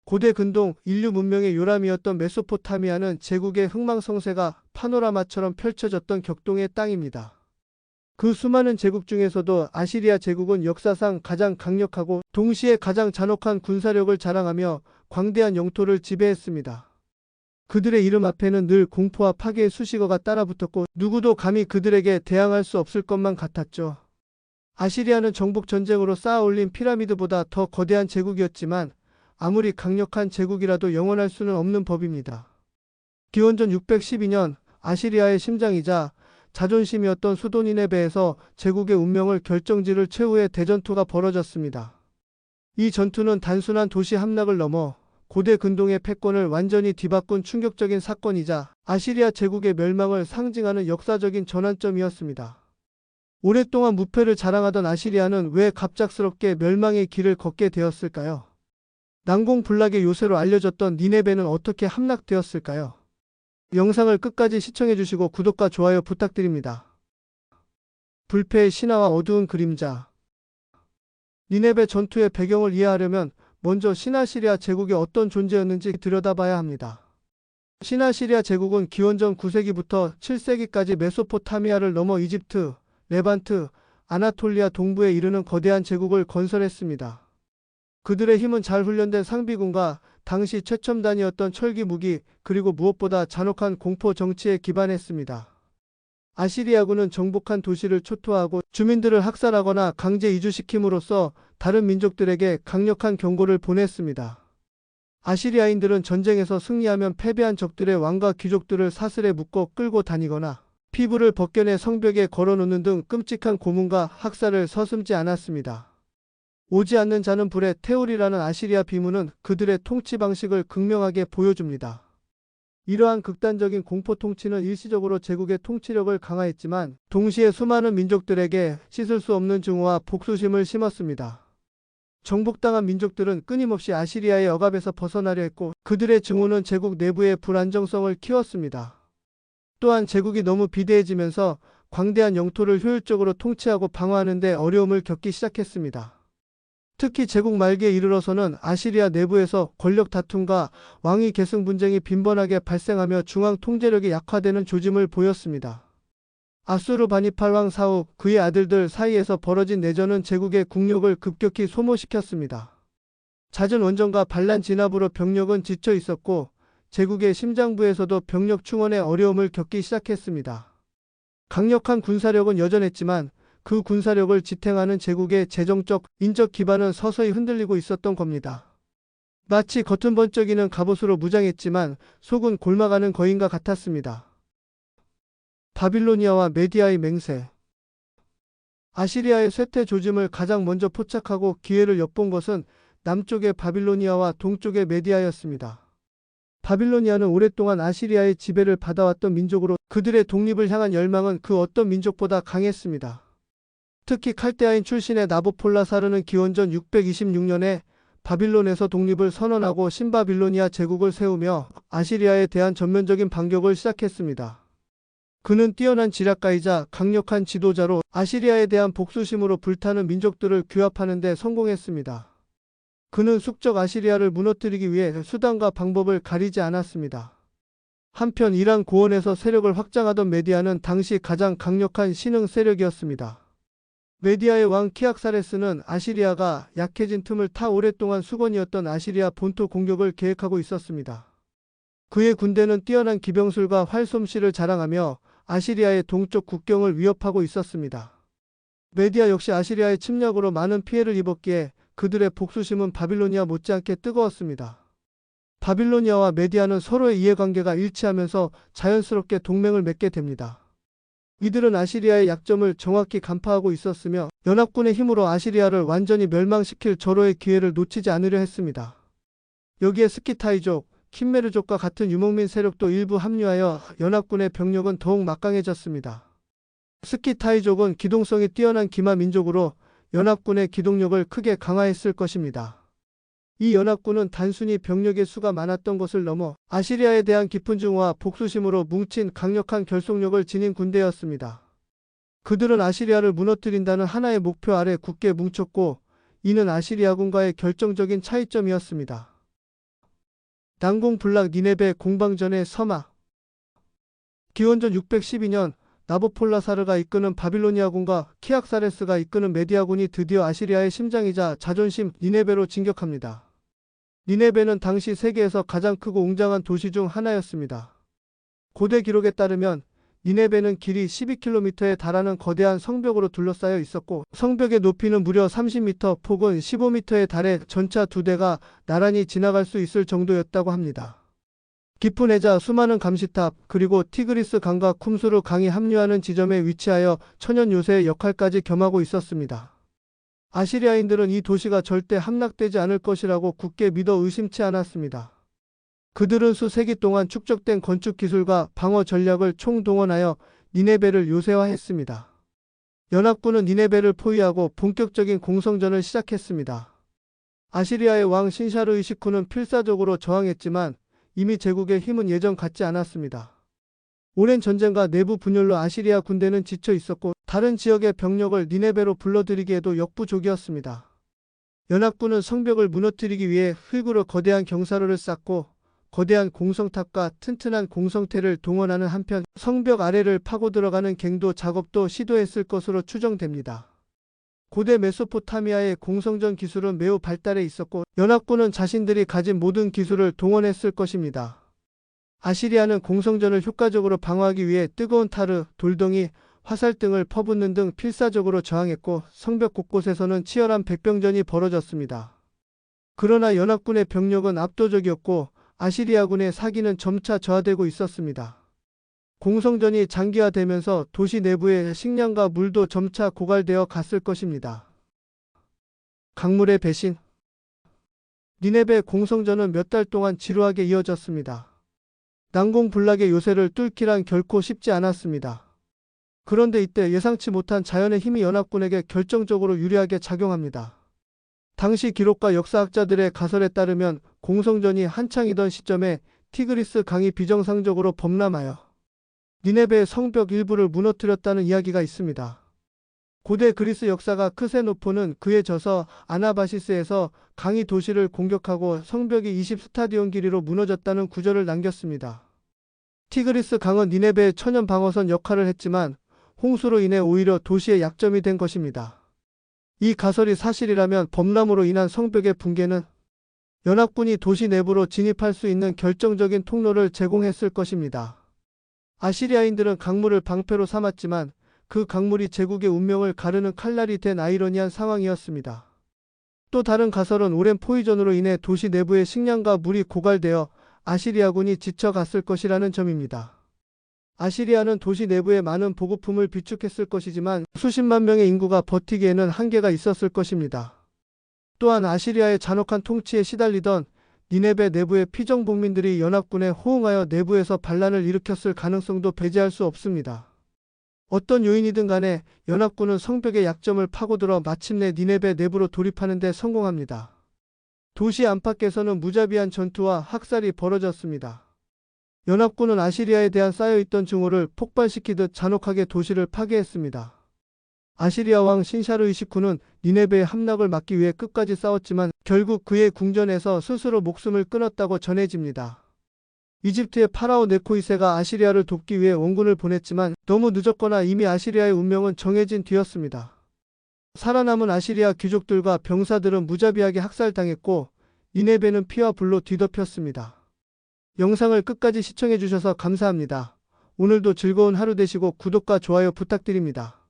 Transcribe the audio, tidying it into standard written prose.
고대 근동 인류 문명의 요람이었던 메소포타미아는 제국의 흥망성쇠가 파노라마처럼 펼쳐졌던 격동의 땅입니다. 그 수많은 제국 중에서도 아시리아 제국은 역사상 가장 강력하고 동시에 가장 잔혹한 군사력을 자랑하며 광대한 영토를 지배했습니다. 그들의 이름 앞에는 늘 공포와 파괴의 수식어가 따라붙었고 누구도 감히 그들에게 대항할 수 없을 것만 같았죠. 아시리아는 정복 전쟁으로 쌓아올린 피라미드보다 더 거대한 제국이었지만 아무리 강력한 제국이라도 영원할 수는 없는 법입니다. 기원전 612년 아시리아의 심장이자 자존심이었던 수도 니네베에서 제국의 운명을 결정지을 최후의 대전투가 벌어졌습니다. 이 전투는 단순한 도시 함락을 넘어 고대 근동의 패권을 완전히 뒤바꾼 충격적인 사건이자 아시리아 제국의 멸망을 상징하는 역사적인 전환점이었습니다. 오랫동안 무패를 자랑하던 아시리아는 왜 갑작스럽게 멸망의 길을 걷게 되었을까요? 난공불락의 요새로 알려졌던 니네베는 어떻게 함락되었을까요? 영상을 끝까지 시청해주시고 구독과 좋아요 부탁드립니다. 불패의 신화와 어두운 그림자. 니네베 전투의 배경을 이해하려면 먼저 신아시리아 제국이 어떤 존재였는지 들여다봐야 합니다. 신아시리아 제국은 기원전 9세기부터 7세기까지 메소포타미아를 넘어 이집트, 레반트, 아나톨리아 동부에 이르는 거대한 제국을 건설했습니다. 그들의 힘은 잘 훈련된 상비군과 당시 최첨단이었던 철기 무기 그리고 무엇보다 잔혹한 공포 정치에 기반했습니다. 아시리아군은 정복한 도시를 초토화하고 주민들을 학살하거나 강제 이주시킴으로써 다른 민족들에게 강력한 경고를 보냈습니다. 아시리아인들은 전쟁에서 승리하면 패배한 적들의 왕과 귀족들을 사슬에 묶어 끌고 다니거나 피부를 벗겨내 성벽에 걸어놓는 등 끔찍한 고문과 학살을 서슴지 않았습니다. 오지 않는 자는 불에 태우리라는 아시리아 비문은 그들의 통치 방식을 극명하게 보여줍니다. 이러한 극단적인 공포 통치는 일시적으로 제국의 통치력을 강화했지만 동시에 수많은 민족들에게 씻을 수 없는 증오와 복수심을 심었습니다. 정복당한 민족들은 끊임없이 아시리아의 억압에서 벗어나려 했고 그들의 증오는 제국 내부의 불안정성을 키웠습니다. 또한 제국이 너무 비대해지면서 광대한 영토를 효율적으로 통치하고 방어하는 데 어려움을 겪기 시작했습니다. 특히 제국 말기에 이르러서는 아시리아 내부에서 권력 다툼과 왕위 계승 분쟁이 빈번하게 발생하며 중앙 통제력이 약화되는 조짐을 보였습니다. 아수르바니팔 왕 사후 그의 아들들 사이에서 벌어진 내전은 제국의 국력을 급격히 소모시켰습니다. 잦은 원정과 반란 진압으로 병력은 지쳐 있었고 제국의 심장부에서도 병력 충원에 어려움을 겪기 시작했습니다. 강력한 군사력은 여전했지만 그 군사력을 지탱하는 제국의 재정적, 인적 기반은 서서히 흔들리고 있었던 겁니다. 마치 겉은 번쩍이는 갑옷으로 무장했지만 속은 골마가는 거인과 같았습니다. 바빌로니아와 메디아의 맹세. 아시리아의 쇠퇴 조짐을 가장 먼저 포착하고 기회를 엿본 것은 남쪽의 바빌로니아와 동쪽의 메디아였습니다. 바빌로니아는 오랫동안 아시리아의 지배를 받아왔던 민족으로 그들의 독립을 향한 열망은 그 어떤 민족보다 강했습니다. 특히 칼데아인 출신의 나보폴라사르는 기원전 626년에 바빌론에서 독립을 선언하고 신바빌로니아 제국을 세우며 아시리아에 대한 전면적인 반격을 시작했습니다. 그는 뛰어난 지략가이자 강력한 지도자로 아시리아에 대한 복수심으로 불타는 민족들을 규합하는 데 성공했습니다. 그는 숙적 아시리아를 무너뜨리기 위해 수단과 방법을 가리지 않았습니다. 한편 이란 고원에서 세력을 확장하던 메디아는 당시 가장 강력한 신흥 세력이었습니다. 메디아의 왕 키악사레스는 아시리아가 약해진 틈을 타 오랫동안 수건이었던 아시리아 본토 공격을 계획하고 있었습니다. 그의 군대는 뛰어난 기병술과 활솜씨를 자랑하며 아시리아의 동쪽 국경을 위협하고 있었습니다. 메디아 역시 아시리아의 침략으로 많은 피해를 입었기에 그들의 복수심은 바빌로니아 못지않게 뜨거웠습니다. 바빌로니아와 메디아는 서로의 이해관계가 일치하면서 자연스럽게 동맹을 맺게 됩니다. 이들은 아시리아의 약점을 정확히 간파하고 있었으며 연합군의 힘으로 아시리아를 완전히 멸망시킬 절호의 기회를 놓치지 않으려 했습니다. 여기에 스키타이족, 킴메르족과 같은 유목민 세력도 일부 합류하여 연합군의 병력은 더욱 막강해졌습니다. 스키타이족은 기동성이 뛰어난 기마 민족으로 연합군의 기동력을 크게 강화했을 것입니다. 이 연합군은 단순히 병력의 수가 많았던 것을 넘어 아시리아에 대한 깊은 증오와 복수심으로 뭉친 강력한 결속력을 지닌 군대였습니다. 그들은 아시리아를 무너뜨린다는 하나의 목표 아래 굳게 뭉쳤고 이는 아시리아군과의 결정적인 차이점이었습니다. 난공불락 니네베 공방전의 서막. 기원전 612년 나보폴라사르가 이끄는 바빌로니아군과 키악사레스가 이끄는 메디아군이 드디어 아시리아의 심장이자 자존심 니네베로 진격합니다. 니네베는 당시 세계에서 가장 크고 웅장한 도시 중 하나였습니다. 고대 기록에 따르면 니네베는 길이 12km에 달하는 거대한 성벽으로 둘러싸여 있었고 성벽의 높이는 무려 30m, 폭은 15m에 달해 전차 2대가 나란히 지나갈 수 있을 정도였다고 합니다. 깊은 해자, 수많은 감시탑, 그리고 티그리스 강과 쿰수르 강이 합류하는 지점에 위치하여 천연 요새의 역할까지 겸하고 있었습니다. 아시리아인들은 이 도시가 절대 함락되지 않을 것이라고 굳게 믿어 의심치 않았습니다. 그들은 수세기 동안 축적된 건축 기술과 방어 전략을 총동원하여 니네베를 요새화했습니다. 연합군은 니네베를 포위하고 본격적인 공성전을 시작했습니다. 아시리아의 왕 신샤르 이시쿠는 필사적으로 저항했지만 이미 제국의 힘은 예전 같지 않았습니다. 오랜 전쟁과 내부 분열로 아시리아 군대는 지쳐 있었고 다른 지역의 병력을 니네베로 불러들이기에도 역부족이었습니다. 연합군은 성벽을 무너뜨리기 위해 흙으로 거대한 경사로를 쌓고 거대한 공성탑과 튼튼한 공성태를 동원하는 한편 성벽 아래를 파고 들어가는 갱도 작업도 시도했을 것으로 추정됩니다. 고대 메소포타미아의 공성전 기술은 매우 발달해 있었고 연합군은 자신들이 가진 모든 기술을 동원했을 것입니다. 아시리아는 공성전을 효과적으로 방어하기 위해 뜨거운 타르, 돌덩이, 화살 등을 퍼붓는 등 필사적으로 저항했고 성벽 곳곳에서는 치열한 백병전이 벌어졌습니다. 그러나 연합군의 병력은 압도적이었고 아시리아군의 사기는 점차 저하되고 있었습니다. 공성전이 장기화되면서 도시 내부의 식량과 물도 점차 고갈되어 갔을 것입니다. 강물의 배신. 니네베 공성전은 몇 달 동안 지루하게 이어졌습니다. 난공불락의 요새를 뚫기란 결코 쉽지 않았습니다. 그런데 이때 예상치 못한 자연의 힘이 연합군에게 결정적으로 유리하게 작용합니다. 당시 기록과 역사학자들의 가설에 따르면 공성전이 한창이던 시점에 티그리스 강이 비정상적으로 범람하여 니네베의 성벽 일부를 무너뜨렸다는 이야기가 있습니다. 고대 그리스 역사가 크세노포는 그에 져서 아나바시스에서 강이 도시를 공격하고 성벽이 20스타디온 길이로 무너졌다는 구절을 남겼습니다. 티그리스 강은 니네베의 천연 방어선 역할을 했지만 홍수로 인해 오히려 도시의 약점이 된 것입니다. 이 가설이 사실이라면 범람으로 인한 성벽의 붕괴는 연합군이 도시 내부로 진입할 수 있는 결정적인 통로를 제공했을 것입니다. 아시리아인들은 강물을 방패로 삼았지만 그 강물이 제국의 운명을 가르는 칼날이 된 아이러니한 상황이었습니다. 또 다른 가설은 오랜 포위전으로 인해 도시 내부의 식량과 물이 고갈되어 아시리아군이 지쳐갔을 것이라는 점입니다. 아시리아는 도시 내부에 많은 보급품을 비축했을 것이지만 수십만 명의 인구가 버티기에는 한계가 있었을 것입니다. 또한 아시리아의 잔혹한 통치에 시달리던 니네베 내부의 피정복민들이 연합군에 호응하여 내부에서 반란을 일으켰을 가능성도 배제할 수 없습니다. 어떤 요인이든 간에 연합군은 성벽의 약점을 파고들어 마침내 니네베 내부로 돌입하는 데 성공합니다. 도시 안팎에서는 무자비한 전투와 학살이 벌어졌습니다. 연합군은 아시리아에 대한 쌓여있던 증오를 폭발시키듯 잔혹하게 도시를 파괴했습니다. 아시리아 왕 신샤르 이시쿠는 니네베의 함락을 막기 위해 끝까지 싸웠지만 결국 그의 궁전에서 스스로 목숨을 끊었다고 전해집니다. 이집트의 파라오 네코 2세가 아시리아를 돕기 위해 원군을 보냈지만 너무 늦었거나 이미 아시리아의 운명은 정해진 뒤였습니다. 살아남은 아시리아 귀족들과 병사들은 무자비하게 학살당했고 니네베는 피와 불로 뒤덮였습니다. 영상을 끝까지 시청해주셔서 감사합니다. 오늘도 즐거운 하루 되시고 구독과 좋아요 부탁드립니다.